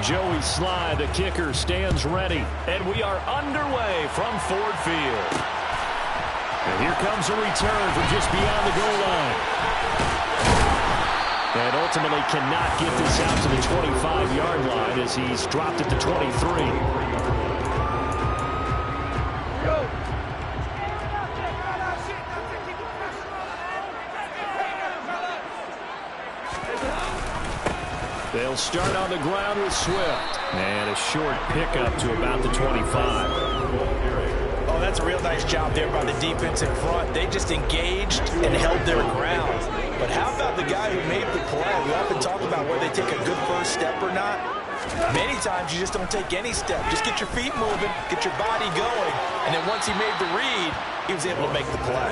Joey Sly, the kicker, stands ready. And we are underway from Ford Field. And here comes a return from just beyond the goal line. And ultimately cannot get this out to the 25-yard line as he's dropped it to 23. They'll start on the ground with Swift. And a short pickup to about the 25. Oh, that's a real nice job there by the defense in front. They just engaged and held their ground. But how about the guy who made the play? We often talk about whether they take a good first step or not. Many times you just don't take any step. Just get your feet moving, get your body going, and then once he made the read, he was able to make the play.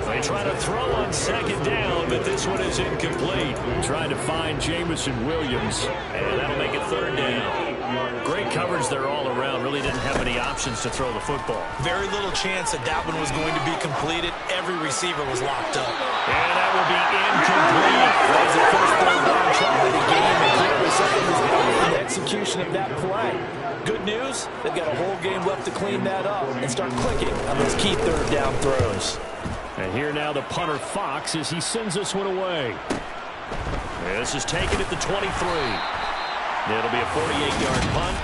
They try to throw on second down, but this one is incomplete. Trying to find Jameson Williams, and that'll make it third down. Great coverage there all around. Really didn't have any options to throw the football. Very little chance that that one was going to be completed. Every receiver was locked up. And that will be incomplete. That was the first third down try of the game, and clearly something was wrong with the execution of that play. Good news, they've got a whole game left to clean that up and start clicking on those key third down throws. And here now the punter Fox as he sends this one away. This is taken at the 23. It'll be a 48-yard punt.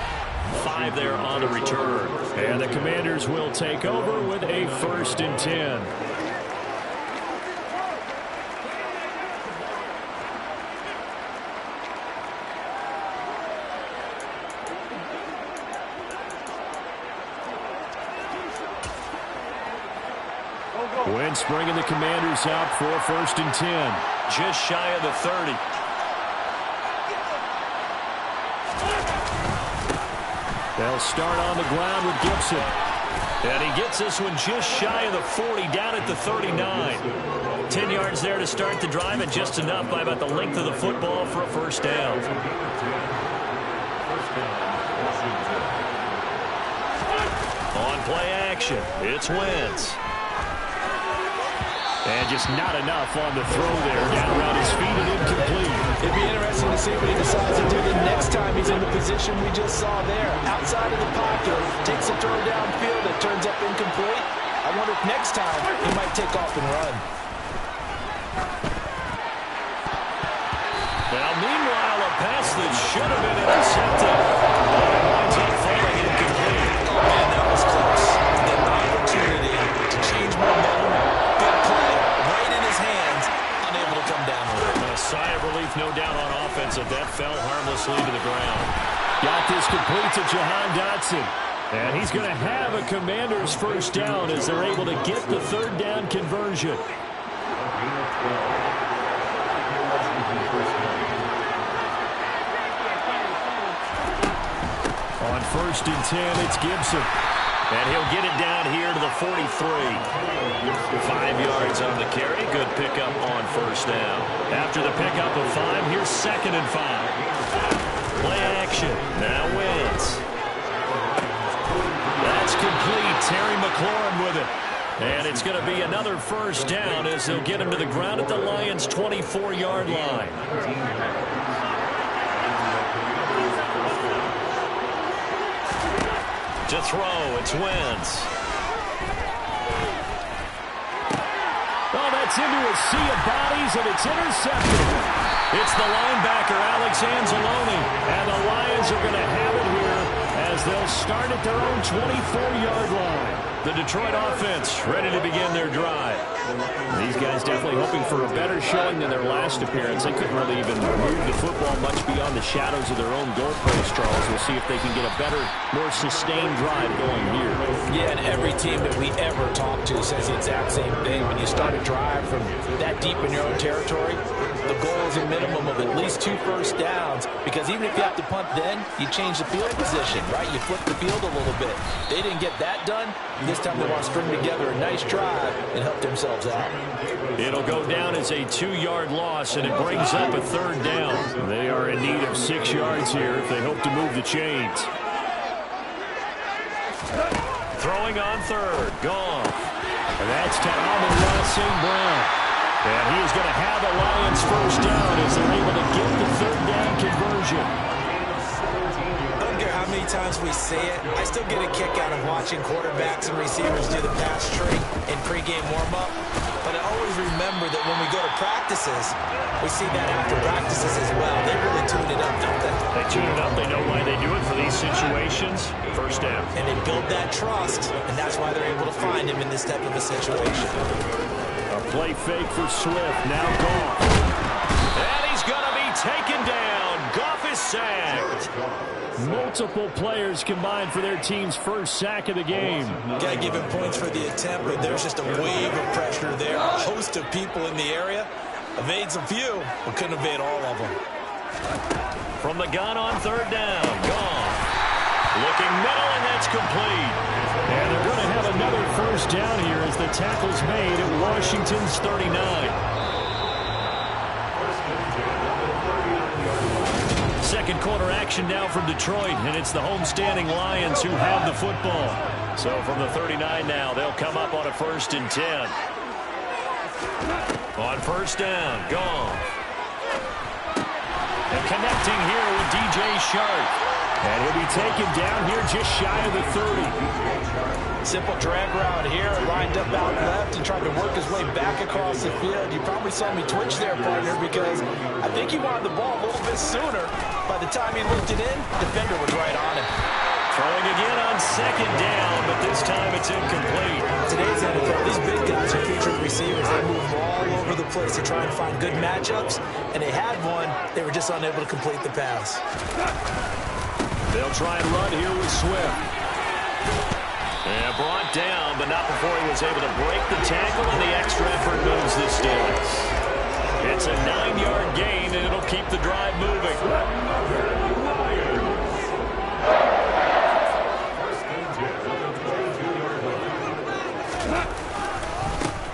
5 there on the return. And the Commanders will take over with a 1st and 10. Wentz bringing the Commanders out for 1st and 10. Just shy of the 30. They'll start on the ground with Gibson. And he gets this one just shy of the 40, down at the 39. 10 yards there to start the drive, and just enough by about the length of the football for a first down. On play action, it's Wentz. And just not enough on the throw there. Down around his feet and incomplete. It'd be interesting to see what he decides to do the next time he's in the position we just saw there. Outside of the pocket, takes a throw downfield that turns up incomplete. I wonder if next time he might take off and run. Now, meanwhile, a pass that should have been intercepted. It winds up falling incomplete. Oh, man, that was close. The opportunity to change momentum. Come down with it. A sigh of relief, no doubt, on offense that fell harmlessly to the ground. Got this complete to Jahan Dotson. And he's going to have a Commander's first down as they're able to get the third down conversion. On 1st and 10, it's Gibson. And he'll get it down here to the 43. 5 yards on the carry. Good pickup on first down. After the pickup of 5, here's 2nd and 5. Play action. Now Wentz. That's complete. Terry McLaurin with it. And it's going to be another first down as they'll get him to the ground at the Lions' 24-yard line. To throw, it's Wentz. Oh, that's into a sea of bodies, and it's intercepted. It's the linebacker, Alex Anzalone, and the Lions are going to have it here as they'll start at their own 24-yard line. The Detroit offense ready to begin their drive. These guys definitely hoping for a better showing than their last appearance. They couldn't really even move the football much beyond the shadows of their own goalpost, Charles. We'll see if they can get a better, more sustained drive going here. Yeah, and every team that we ever talk to says the exact same thing. When you start a drive from that deep in your own territory, the goal is a minimum of at least 2 first downs, because even if you have to punt then, you change the field position, right? You flip the field a little bit. They didn't get that done. This time they want to string together a nice drive and help themselves out. It'll go down as a 2-yard loss, and it brings up a third down. They are in need of 6 yards here if they hope to move the chains. Throwing on third. Goff. And that's to Amon-Ra St. Brown. And he is going to have the Lions first down as they're able to get the third down conversion. many times we see it. I still get a kick out of watching quarterbacks and receivers do the pass tree in pregame warm-up. But I always remember that when we go to practices, we see that after practices as well. They really tune it up, don't they? They tune it up. They know why they do it for these situations. First down. And they build that trust, and that's why they're able to find him in this type of a situation. A play fake for Swift. Now Goff. And he's going to be taken down. Goff is sacked. Multiple players combined for their team's first sack of the game. Got to give him points for the attempt, but there's just a wave of pressure there. A host of people in the area. Evades a few, but couldn't evade all of them. From the gun on third down. Goff. Looking middle, and that's complete. And they're going to have another first down here as the tackle's made at Washington's 39. Second quarter action now from Detroit, and it's the homestanding Lions who have the football. So from the 39 now, they'll come up on a 1st and 10. On first down, Goff. And connecting here with DJ Shark. And he'll be taken down here just shy of the 30. Simple drag route here, lined up out left and tried to work his way back across the field. You probably saw me twitch there, partner, because I think he wanted the ball a little bit sooner. By the time he looked it in, defender was right on him. Throwing again on second down, but this time it's incomplete. Today's NFL, these big guys are featured receivers. They move all over the place to try and find good matchups, and they had one. They were just unable to complete the pass. They'll try and run here with Swift. And brought down, but not before he was able to break the tackle, and the extra effort moves the Steelers. It's a 9-yard gain, and it'll keep the drive moving.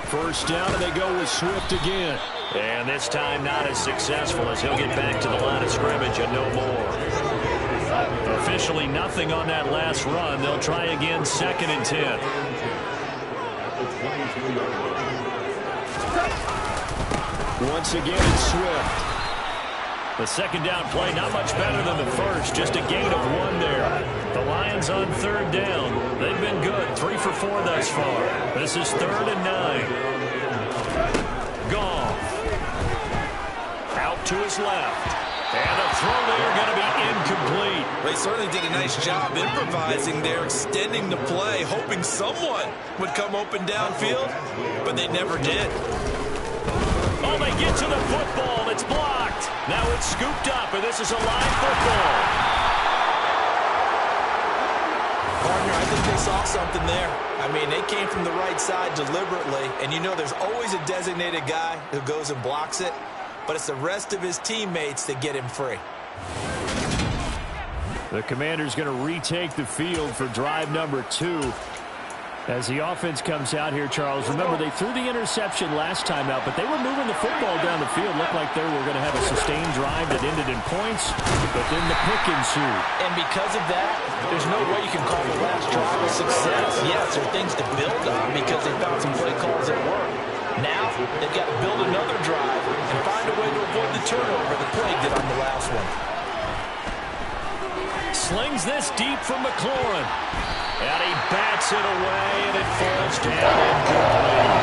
First down, and they go with Swift again. And this time not as successful as he'll get back to the line of scrimmage and no more. Officially nothing on that last run. They'll try again, 2nd and 10. Once again, it's Swift. The second down play, not much better than the first. Just a gain of 1 there. The Lions on third down. They've been good. 3 for 4 thus far. This is 3rd and 9. Goff. Out to his left. And a throw there going to be incomplete. They certainly did a nice job improvising there, extending the play, hoping someone would come open downfield, but they never did. Oh, they get to the football. It's blocked. Now it's scooped up, and this is a live football. Partner, I think they saw something there. I mean, they came from the right side deliberately, and you know there's always a designated guy who goes and blocks it, but it's the rest of his teammates that get him free. The Commander's going to retake the field for drive number 2. As the offense comes out here, Charles, remember they threw the interception last time out, but they were moving the football down the field. Looked like they were going to have a sustained drive that ended in points, but then the pick ensued. And because of that, there's no way you can call the last drive a success. Yes, there are things to build on because they found some play calls that work. Now, they've got to build another drive and find a way to avoid the turnover that plagued it on the last one. Slings this deep from McLaurin. And he bats it away, and it falls down incomplete.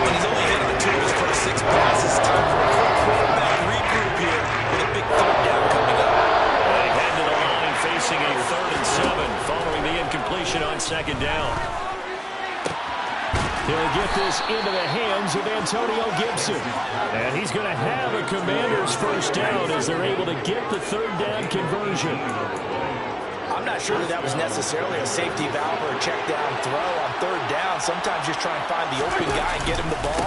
And he's only hit on 2 of his first 6 passes. Time for a quick quarterback regroup here with a big 3rd down coming up. They head to the line facing a 3rd and 7 following the incompletion on 2nd down. He'll get this into the hands of Antonio Gibson. And he's going to have a Commander's first down as they're able to get the 3rd down conversion. I'm not sure that was necessarily a safety valve or a check down throw on 3rd down. Sometimes just try and find the open guy and get him the ball.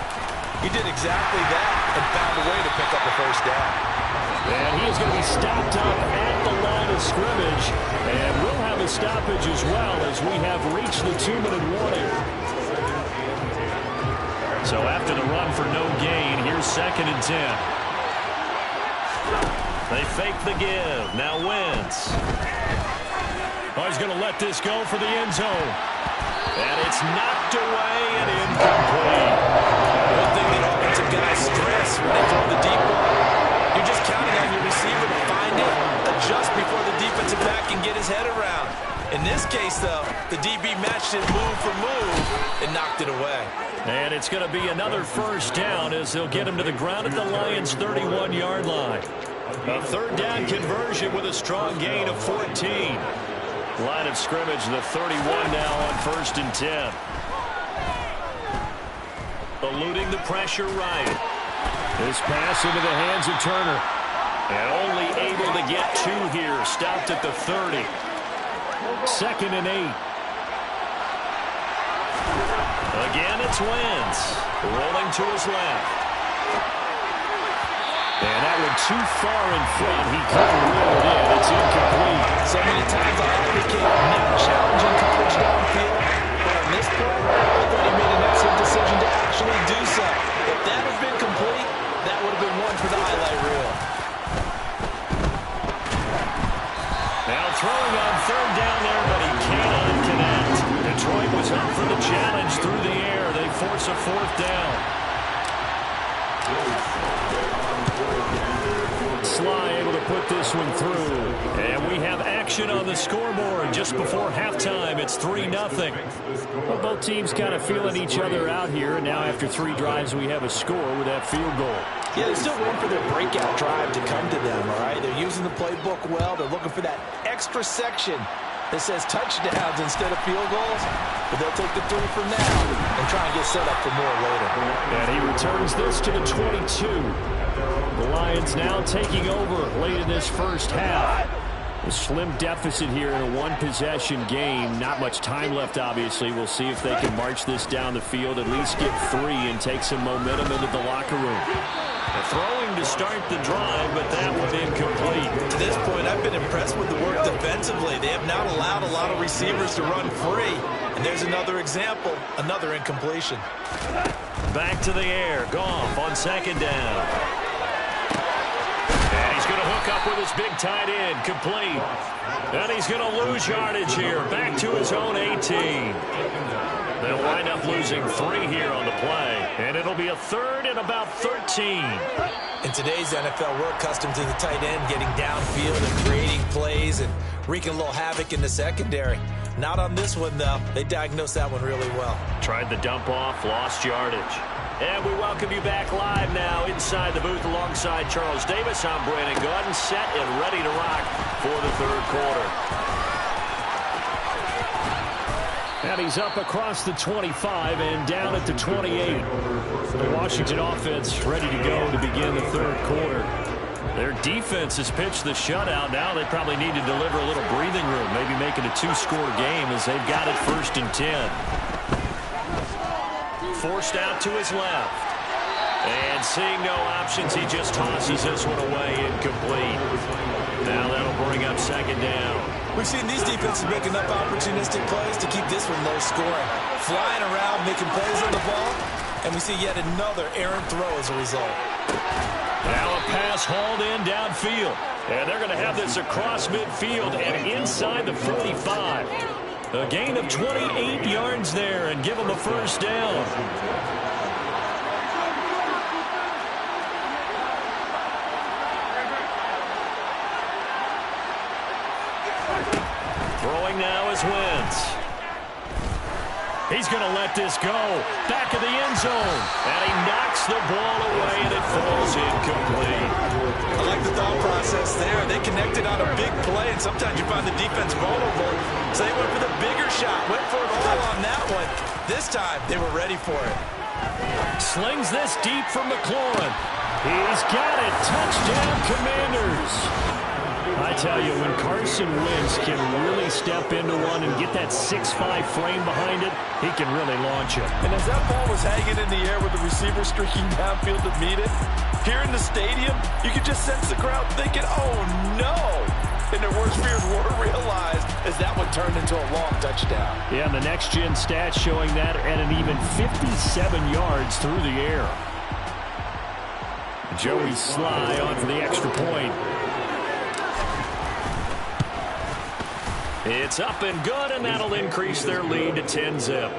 He did exactly that and found a way to pick up a first down. And he is going to be stopped up at the line of scrimmage. And we'll have a stoppage as well as we have reached the 2-minute warning. So after the run for no gain, here's 2nd and 10. They fake the give. Now Wentz. Oh, he's going to let this go for the end zone. And it's knocked away and incomplete. One thing that offensive guys stress when they throw the deep ball, you're just counting on your receiver to find it, adjust before the defensive back can get his his head around. In this case, though, the DB matched it move for move and knocked it away. And it's going to be another first down as they'll get him to the ground at the Lions' 31-yard line. A third down conversion with a strong gain of 14. Line of scrimmage, the 31 now on 1st and 10. Eluding the pressure right. This pass into the hands of Turner. And only able to get 2 here. Stopped at the 30. 2nd and 8. Again, it's Wentz. Rolling to his left. And that one too far in front. He couldn't reel it in. It's incomplete. So many times I advocate not challenging coverage downfield. But on this point, I thought he made an excellent decision to actually do so. If that had been complete, that would have been one for the highlight reel. Now throwing on 3rd down there, but he cannot connect. Detroit was up for the challenge through the air. They force a 4th down. Sly able to put this one through. And we have action on the scoreboard just before halftime. It's 3-0. Well, both teams kind of feeling each other out here. And now after 3 drives, we have a score with that field goal. Yeah, they're still waiting for their breakout drive to come to them, all right? They're using the playbook well. They're looking for that extra section that says touchdowns instead of field goals. But they'll take the 3 for now and try and get set up for more later. And he returns this to the 22. The Lions now taking over late in this first half. A slim deficit here in a 1-possession game. Not much time left, obviously. We'll see if they can march this down the field, at least get 3 and take some momentum into the locker room. Throwing to start the drive, but that one incomplete. To this point, I've been impressed with the work defensively. They have not allowed a lot of receivers to run free. And there's another example, another incompletion. Back to the air. Goff on 2nd down. And he's going to hook up with his big tight end. Complete. And he's going to lose yardage here. Back to his own 18. They'll wind up losing 3 here on the play. And it'll be a 3rd and about 13. In today's NFL, we're accustomed to the tight end getting downfield and creating plays and wreaking a little havoc in the secondary. Not on this one, though. They diagnosed that one really well. Tried the dump off, lost yardage. And we welcome you back live now inside the booth alongside Charles Davis. I'm Brandon Gaudin, set and ready to rock for the 3rd quarter. And he's up across the 25 and down at the 28. The Washington offense ready to go to begin the 3rd quarter. Their defense has pitched the shutout. Now they probably need to deliver a little breathing room, maybe make it a 2-score game as they've got it 1st and 10. Forced out to his left. And seeing no options, he just tosses this one away, incomplete. Now that'll bring up 2nd down. We've seen these defenses make enough opportunistic plays to keep this one low scoring. Flying around, making plays on the ball, and we see yet another errant throw as a result. Now a pass hauled in downfield. And they're going to have this across midfield and inside the 45. A gain of 28 yards there and give them a 1st down. Throwing now is Wentz. He's going to let this go. Back of the end zone. And he knocks the ball away, and it falls incomplete. I like the thought process there. They connected on a big play, and sometimes you find the defense vulnerable. So they went for the bigger shot, went for it all on that one. This time, they were ready for it. Slings this deep from McLaurin. He's got it. Touchdown, Commanders. I tell you, when Carson Wentz can really step into one and get that 6'5" frame behind it, he can really launch it. And as that ball was hanging in the air with the receiver streaking downfield to meet it, here in the stadium, you could just sense the crowd thinking, oh no! And their worst fears were realized as that one turned into a long touchdown. Yeah, and the next-gen stats showing that at an even 57 yards through the air. Joey Sly on for the extra point. It's up and good, and that'll increase their lead to 10-zip.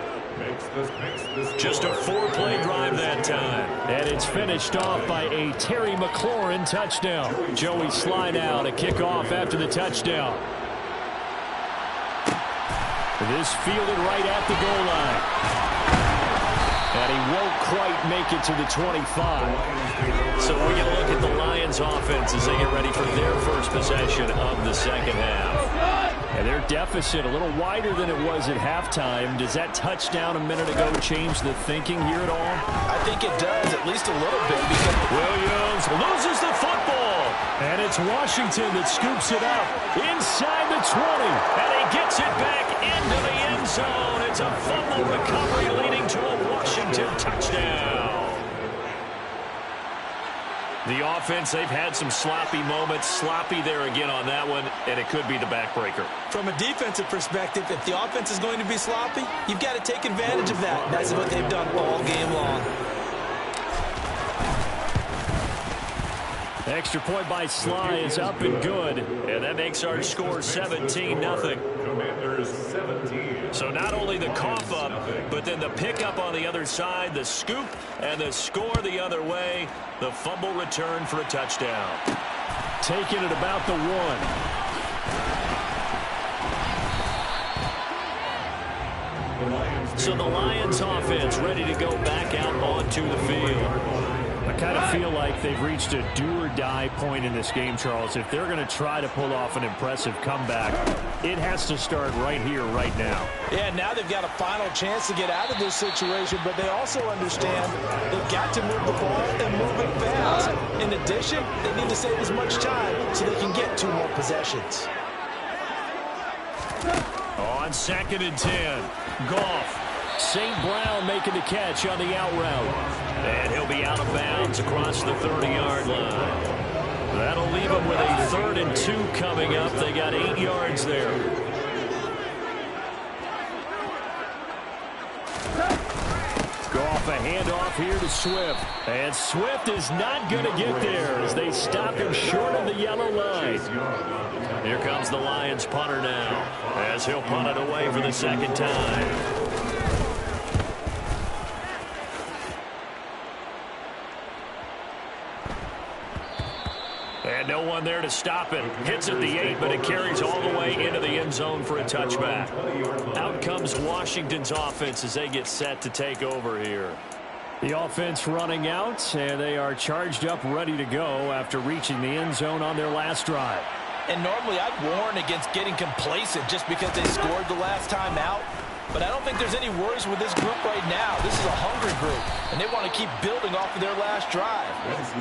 Just a 4-play drive that time. And it's finished off by a Terry McLaurin touchdown. Joey Sly now to kick off after the touchdown. This fielded right at the goal line. And he won't quite make it to the 25. So we're going to look at the Lions offense as they get ready for their first possession of the second half. And their deficit a little wider than it was at halftime. Does that touchdown a minute ago change the thinking here at all? I think it does, at least a little bit. Because Williams loses the football. And it's Washington that scoops it up inside the 20. And he gets it back into the end zone. It's a fumble recovery leading to a Washington touchdown. The offense, they've had some sloppy moments. Sloppy there again on that one, and it could be the backbreaker. From a defensive perspective, if the offense is going to be sloppy, you've got to take advantage of that. That's what they've done all game long. Extra point by Sly is up and good, and that makes our score 17-0. So not only the cough up, but then the pickup on the other side, the scoop, and the score the other way. The fumble return for a touchdown. Taking it about the 1. So the Lions offense ready to go back out onto the field. I kind of feel like they've reached a do-or-die point in this game, Charles. If they're going to try to pull off an impressive comeback, it has to start right here, right now. Yeah, now they've got a final chance to get out of this situation, but they also understand they've got to move the ball and move it fast. In addition, they need to save as much time so they can get 2 more possessions. On 2nd and 10, Goff. St. Brown making the catch on the out route. And he'll be out of bounds across the 30-yard line. That'll leave them with a 3rd and 2 coming up. They got 8 yards there. Goff, a handoff here to Swift. And Swift is not going to get there as they stop him short of the yellow line. Here comes the Lions punter now as he'll punt it away for the 2nd time. And no one there to stop it. Hits at the 8, but it carries all the way into the end zone for a touchback. Out comes Washington's offense as they get set to take over here. The offense running out, and they are charged up, ready to go after reaching the end zone on their last drive. And normally I'd warn against getting complacent just because they scored the last time out. But I don't think there's any worries with this group right now. This is a hungry group, and they want to keep building off of their last drive.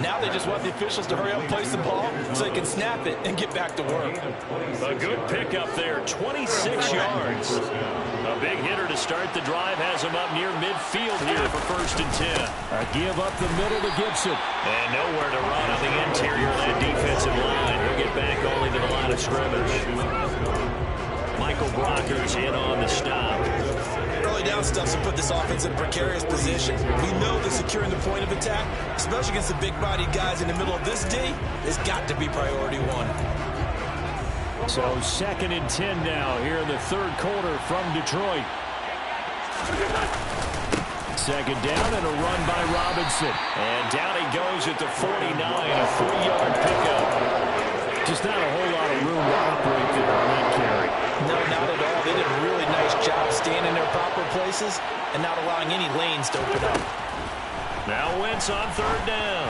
Now they just want the officials to hurry up and place the ball so they can snap it and get back to work. A good pickup there, 26 yards. A big hitter to start the drive has him up near midfield here for 1st and 10. A give up the middle to Gibson. And nowhere to run on the interior of that defensive line. He'll get back only to the line of scrimmage. Michael Brockers in on the stop. Early down stuffs will put this offense in a precarious position. We know that securing the point of attack, especially against the big-bodied guys in the middle of this D, has got to be priority 1. So 2nd and 10 now here in the 3rd quarter from Detroit. 2nd down and a run by Robinson. And down he goes at the 49, a 3-yard pickup. Just not a whole lot of room to operate there on that carry. No, not at all. They did a really nice job staying in their proper places and not allowing any lanes to open up. Now Wentz on 3rd down.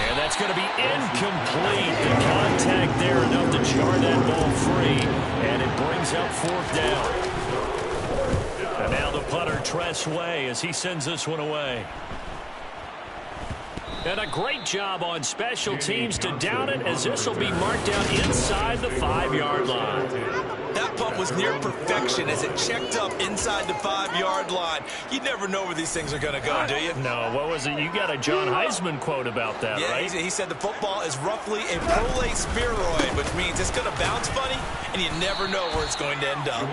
And that's going to be incomplete. The contact there enough to jar that ball free. And it brings up 4th down. And now the punter, Tress Way, as he sends this one away. And a great job on special teams to down it, as this will be marked down inside the 5-yard line. That punt was near perfection as it checked up inside the 5-yard line. You never know where these things are going to go, do you? No, what was it? You got a John Heisman quote about that, right? Yeah, he said the football is roughly a prolate spheroid, which means it's going to bounce funny, and you never know where it's going to end up.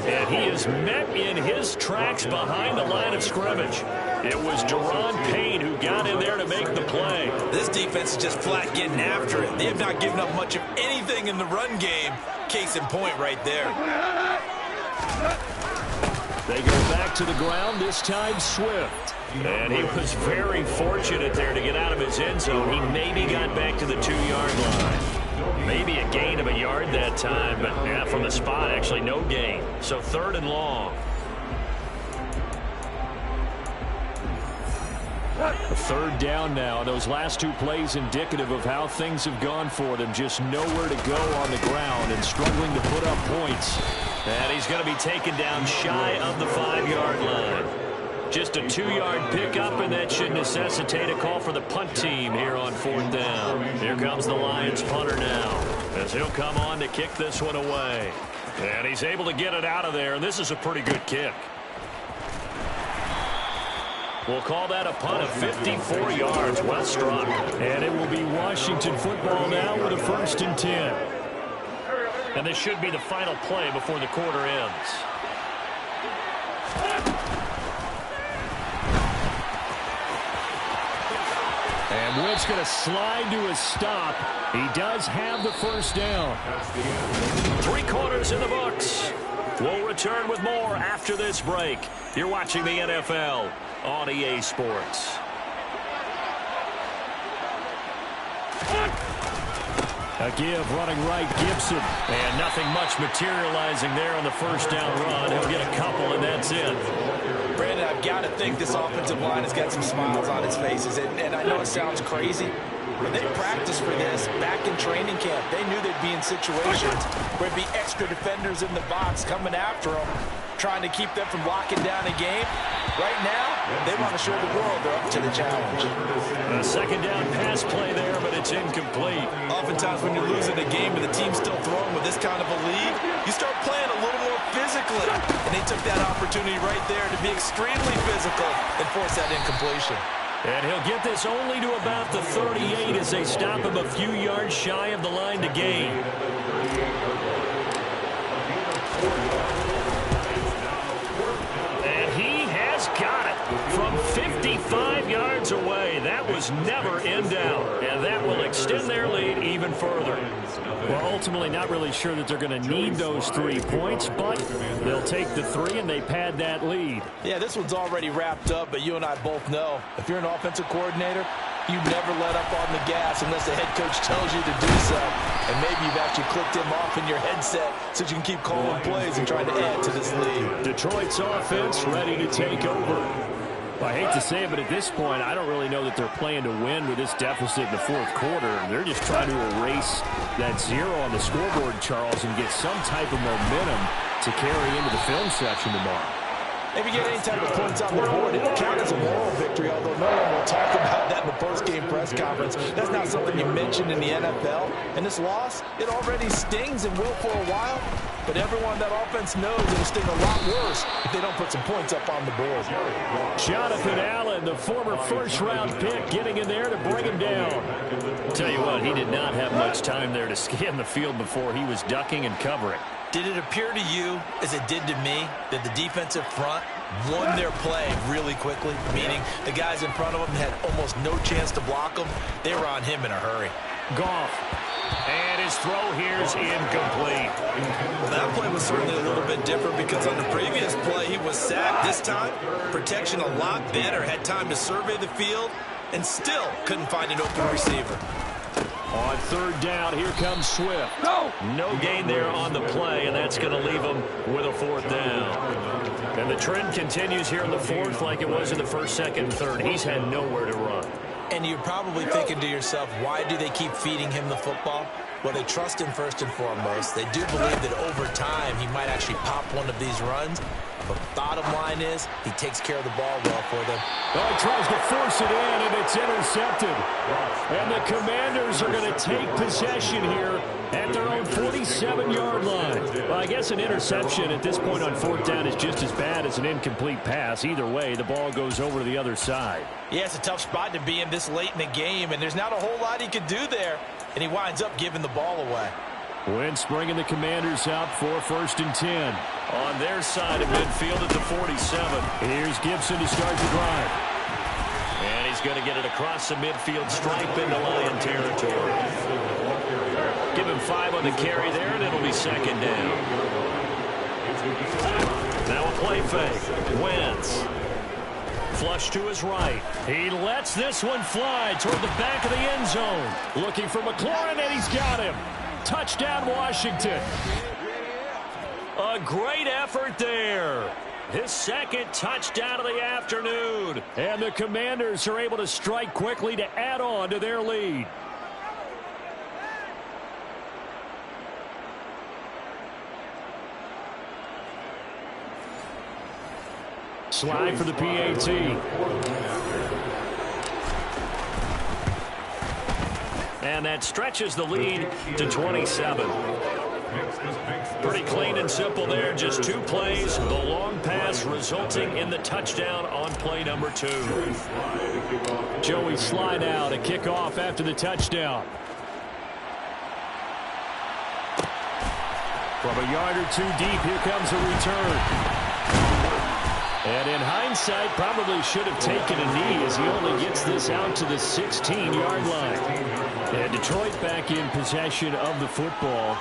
And he is met in his tracks behind the line of scrimmage. It was Deron Payne who got in there to make the play. This defense is just flat getting after it. They have not given up much of anything in the run game. Case in point right there. They go back to the ground, this time Swift. And he was very fortunate there to get out of his end zone. He maybe got back to the 2-yard line. Maybe a gain of a yard that time, but yeah, from the spot, actually no gain. So 3rd and long. A 3rd down now. Those last 2 plays indicative of how things have gone for them. Just nowhere to go on the ground and struggling to put up points. And he's going to be taken down shy of the 5-yard line. Just a 2-yard pickup, and that should necessitate a call for the punt team here on 4th down. Here comes the Lions punter now, as he'll come on to kick this one away. And he's able to get it out of there, and this is a pretty good kick. We'll call that a punt of 54 yards. Well struck. And it will be Washington football now with a 1st and 10. And this should be the final play before the quarter ends. And Witt's going to slide to a stop. He does have the 1st down. 3 quarters in the books. We'll return with more after this break. You're watching the NFL on EA Sports. A give running right, Gibson. And nothing much materializing there on the 1st down run. He'll get a couple, and that's it. Brandon, I've got to think this offensive line has got some smiles on its faces. And I know it sounds crazy, but they practiced for this back in training camp. They knew they'd be in situations where there'd be extra defenders in the box coming after them, trying to keep them from locking down a game. Right now, they want to show the world they're up to the challenge. A 2nd down pass play there, but it's incomplete. Oftentimes when you're losing a game and the team's still throwing with this kind of a lead, you start playing a little more physically. And they took that opportunity right there to be extremely physical and force that incompletion. And he'll get this only to about the 38 as they stop him a few yards shy of the line to gain. And he has got it from 55 yards away. That was never in doubt. And that will extend their lead even further. Well, ultimately not really sure that they're going to need those 3 points, but they'll take the 3 and they pad that lead. Yeah, this one's already wrapped up, but you and I both know if you're an offensive coordinator, you never let up on the gas unless the head coach tells you to do so. And maybe you've actually clicked him off in your headset so you can keep calling plays and trying to add to this lead. Detroit's offense ready to take over. Well, I hate to say it, but at this point, I don't really know that they're playing to win with this deficit in the 4th quarter. They're just trying to erase that 0 on the scoreboard, Charles, and get some type of momentum to carry into the film section tomorrow. If you get any type of points on the board, it'll count as a moral victory, although no one will talk about that in the post-game press conference. That's not something you mentioned in the NFL. And this loss, it already stings and will for a while. But everyone that offense knows it'll sting a lot worse if they don't put some points up on the board. Jonathan Allen, the former 1st-round pick, getting in there to bring him down. Tell you what, he did not have much time there to scan the field before he was ducking and covering. Did it appear to you, as it did to me, that the defensive front won their play really quickly? Meaning the guys in front of them had almost no chance to block him. They were on him in a hurry. Goff. And his throw here is incomplete. Well, that play was certainly a little bit different because on the previous play he was sacked. This time, protection a lot better. Had time to survey the field and still couldn't find an open receiver. On 3rd down, here comes Swift. No gain there on the play, and that's going to leave him with a 4th down. And the trend continues here in the 4th like it was in the 1st, 2nd, and 3rd. He's had nowhere to run. And you're probably thinking to yourself, why do they keep feeding him the football? Well, they trust him first and foremost. They do believe that over time he might actually pop one of these runs. But the bottom line is he takes care of the ball well for them. Oh, he tries to force it in, and it's intercepted. And the Commanders are going to take possession here at their own 47-yard line. Well, I guess an interception at this point on 4th down is just as bad as an incomplete pass. Either way, the ball goes over to the other side. Yeah, it's a tough spot to be in this late in the game, and there's not a whole lot he could do there. And he winds up giving the ball away. Wentz bringing the Commanders out for 1st and 10. On their side of midfield at the 47. Here's Gibson to start the drive. And he's going to get it across the midfield stripe into Lion territory. Give him 5 on the carry there, and it'll be 2nd down. Now a play fake. Wentz. Flush to his right. He lets this one fly toward the back of the end zone. Looking for McLaurin, and he's got him. Touchdown, Washington. A great effort there. His second touchdown of the afternoon. And the Commanders are able to strike quickly to add on to their lead. Slide for the PAT. And that stretches the lead to 27. Pretty clean and simple there. Just 2 plays. The long pass resulting in the touchdown on play number 2. Joey slide out. A kickoff after the touchdown. From a yard or 2 deep, here comes a return. And in hindsight, probably should have taken a knee as he only gets this out to the 16-yard line. And Detroit back in possession of the football.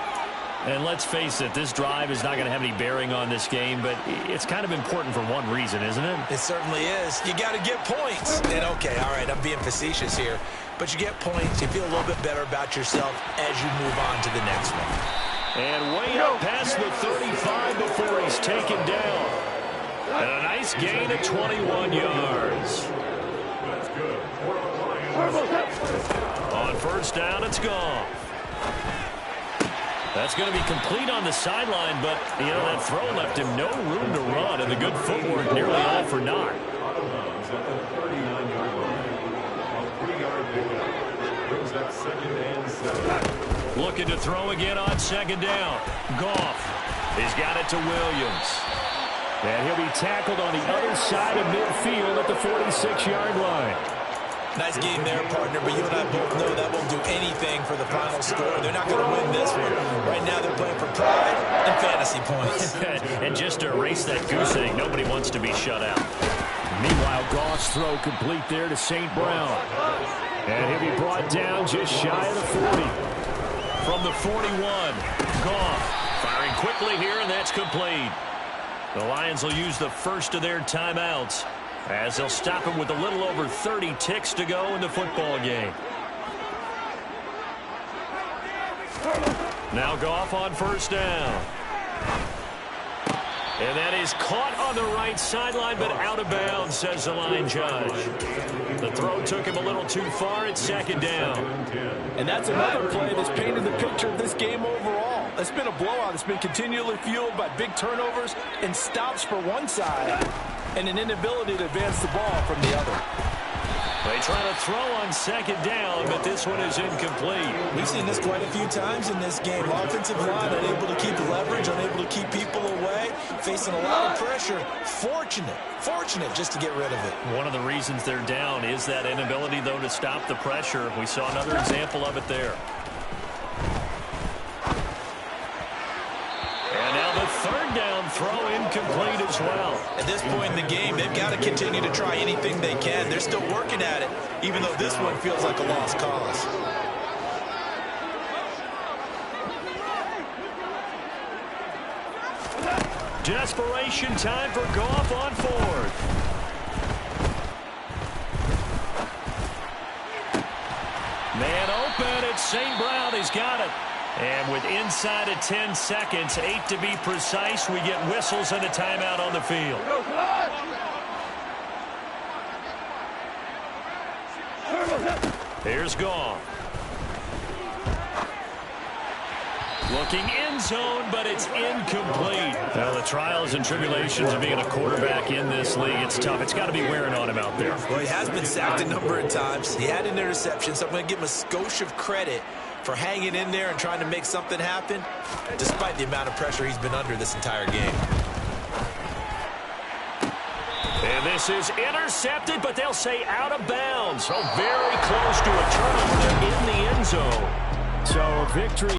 And let's face it, this drive is not going to have any bearing on this game, but it's kind of important for one reason, isn't it? It certainly is. You got to get points. And okay, all right, I'm being facetious here, but you get points, you feel a little bit better about yourself as you move on to the next one. And way up past the 35 before he's taken down. And a nice gain of 21 yards. On first down, it's gone. That's going to be complete on the sideline, but, you know, that throw left him no room to run, and the good footwork nearly all for naught. Looking to throw again on second down. Goff. He's got it to Williams. And he'll be tackled on the other side of midfield at the 46-yard line. Nice game there, partner, but you and I both know that won't do anything for the final score. They're not going to win this one. Right now they're playing for pride and fantasy points. And just to erase that goose egg, nobody wants to be shut out. Meanwhile, Goff's throw complete there to St. Brown. And he'll be brought down just shy of the 40. From the 41, Goff firing quickly here, and that's complete. The Lions will use the first of their timeouts as they'll stop him with a little over 30 ticks to go in the football game. Now Goff on first down. And that is caught on the right sideline, but out of bounds, says the line judge. The throw took him a little too far at second down. And that's another play that's painted the picture of this game overall. It's been a blowout. It's been continually fueled by big turnovers and stops for one side and an inability to advance the ball from the other. They try to throw on second down, but this one is incomplete. We've seen this quite a few times in this game. Offensive line unable to keep leverage, unable to keep people away, facing a lot of pressure. Fortunate just to get rid of it. One of the reasons they're down is that inability, though, to stop the pressure. We saw another example of it there. And now the third down throw incomplete as well. At this point in the game, they've got to continue to try anything they can. They're still working at it, even though this one feels like a lost cause. Desperation time for Goff on fourth. Man open, it's St. Brown. He's got it. And with inside of 10 seconds, 8 to be precise, we get whistles and a timeout on the field. Here's Goff. Looking end zone, but it's incomplete. Now, the trials and tribulations of being a quarterback in this league, it's tough. It's got to be wearing on him out there. Well, he has been sacked a number of times. He had an interception, so I'm going to give him a skosh of credit for hanging in there and trying to make something happen, despite the amount of pressure he's been under this entire game. And this is intercepted, but they'll say out of bounds. So very close to a turnover there in the end zone. So a victory.